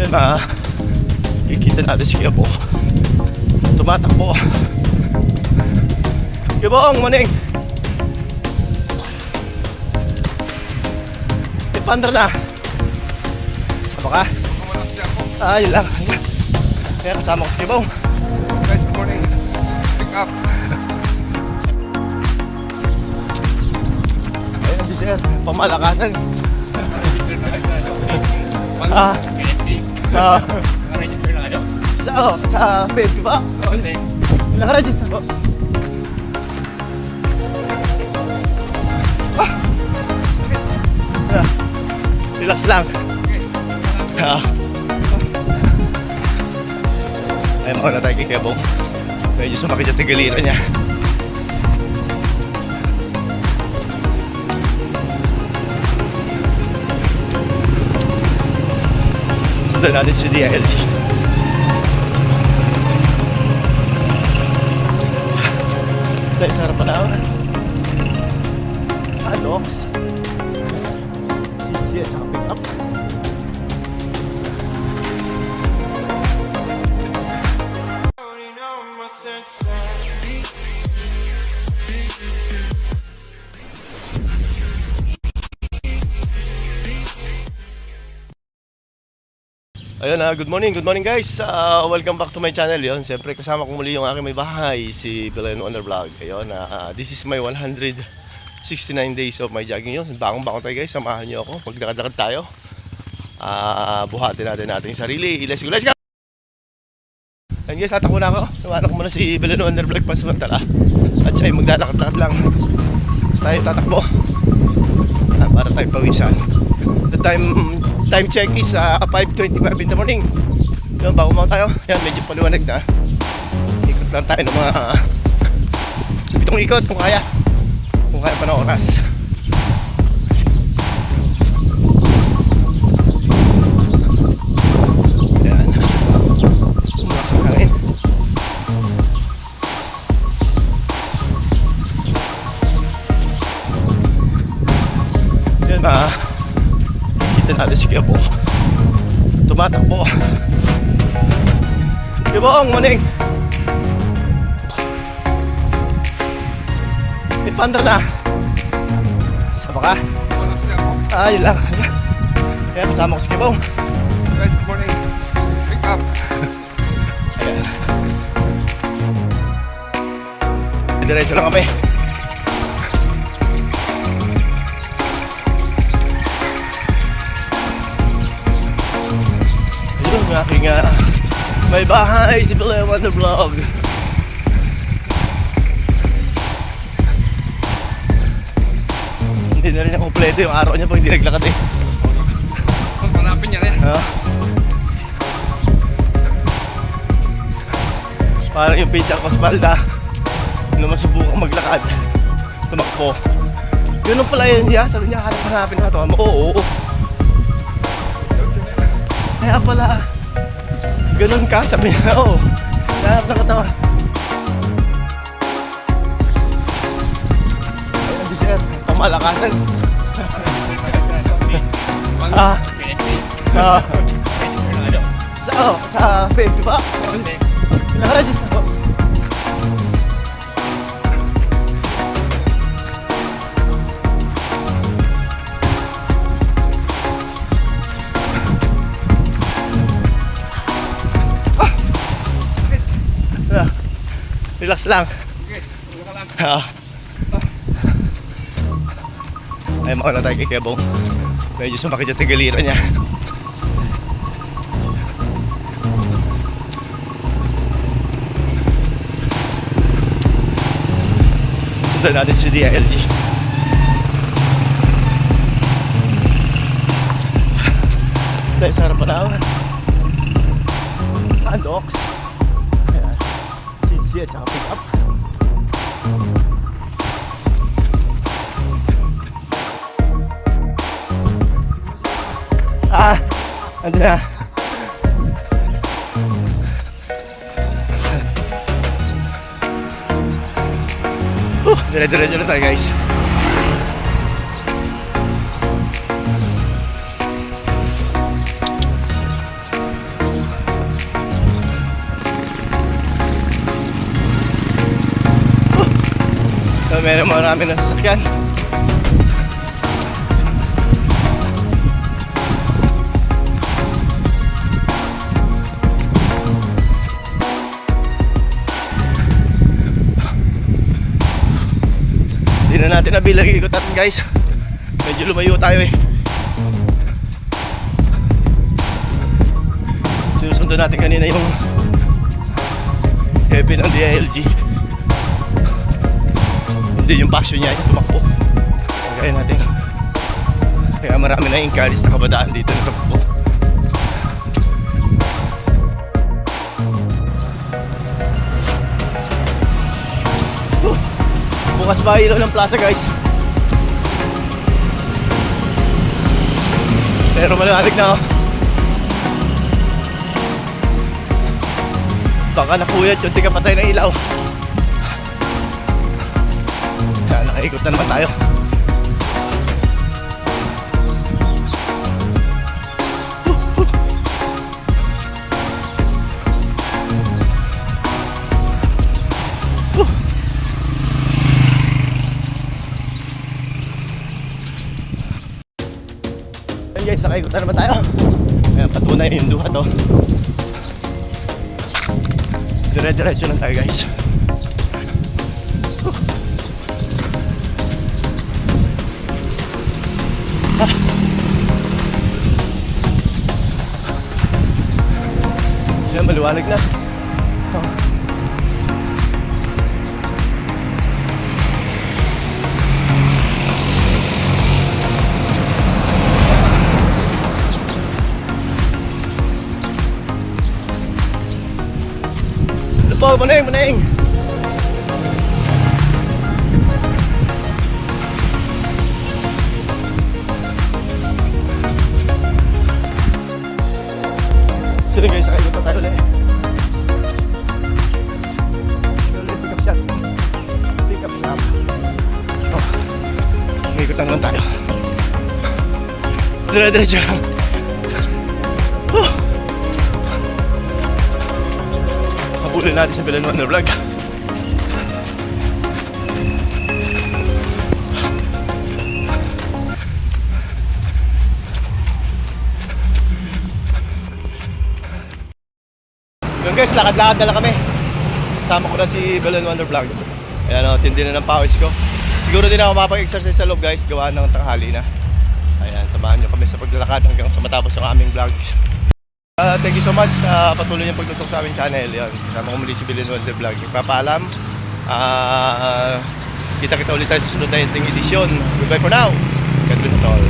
Yan kikita natin si Kiyabo. Tumatakbo. Kiyabong, maning. Ipandra na. Saba ka? Yun lang. Kaya kasama ko si Kiyabong. Guys, good morning. Pick up. Ayan si Sir, pamalakasan. Sa Facebook ba? Naka-register po. Relax lang. Ay, mauna tayo kay Kiyabong. Medyo sumakit yung tigaliran niya. Sundan natin si DILG. Dahil sa harapan na Alox. CC at saka pick up. Ayun good morning guys. Welcome back to my channel. Yun, siyempre kasama ko muli yung aking may bahay, si Belen Wonder Vlog. Ayun, this is my 169 days of my jogging. Yun, bakong tayo guys, samahan nyo ako. Maglakad-lakad tayo. Buhatin natin yung sarili. Let's go! Ayun guys, tatakbo na ako. Nawanan ko muna si Belen Wonder Vlog pansamantala. At siya ay maglalakad-lakad lang. Tayo tatakbo. Para tayo pawisan. The time check is 5:25 in the morning. Yun, bago mo tayo. Yan, medyo paliwanag na. Ikot lang tayo ng mga 7 ikot kung kaya. Kung kaya pa na oras. Yan. Tumakas ang hangin. Yan kita natin si Kiyabong. Tumatakbo. Kiyabong, maning. Ipandra na. Saba ka? Yun lang. Kaya kasama ko si Kiyabong. Guys, good morning. Pick up. Ayan. Diretso lang kami. Yung aking may bahay, si Belen Wonder Vlog. Hindi na rin ang kompleto yung araw niya pag hindi naglakad eh. Hanapin niya na yan. Parang yung Pinsan Cosmalda nung magsubukang maglakad, tumakbo. Ganun pala yun niya, sabi niya hanapin na ito. Oo. Kaya pala ganun ka, sabi niya, nahanap na katawa. Ayun si Sir, pamalakasan. Sa Facebook ba? Naka-register po. Relax lang. Okay, relax lang. Ay, mauna tayo kay Kiyabong. Medyo sumakit yung tigaliran niya. Sundan natin si DILG. Dahil sa harapan na Alox. CC at saka pick up. Andun na. Dire-diretso na tayo guys. marami ng sasakyan. Hindi na natin nabilang ikutan guys. Medyo lumayo tayo eh. Sinusundo natin kanina yung heavy ng DILG. Hindi yung passion niya yung tumakbo. Kagaya natin. Kaya marami na encourage na kabadaan dito na tumakbo. Bukas ba ilaw ng plaza guys? Pero maliwanag na oh. Baka napuyat yung tika patay ng ilaw. Kaya nakaikot na naman tayo. Ayan guys, nakaikot na naman tayo. Kaya patunay yung duha to. Dire-diretso lang tayo guys. Yan, maliwanag na. Po, maning, maning. So guys, sakay ko tayo ulit. Pick up shot. Pick up shot. Oh, may ikot lang tayo. Dire-diretso lang. Habulin natin sa Villanueva Vlog. Yun guys, lakad-lakad na lang kami. Kasama ko na si Villanueva Vlog. Ayan o, tindi na ng pawis ko. Siguro din ako mapag-exercise sa loob guys, gawa ng tanghali na. Ayan, samahan nyo kami sa paglalakad hanggang sa matapos ang aming vlogs. Thank you so much sa patuloy niyong pagtutok sa aming channel. Yan, kasama ko muli si Villanueva Vlog. Nagpapaalam. Kita-kita ulit tayo sa sunod na edisyon. Goodbye for now. God bless it all.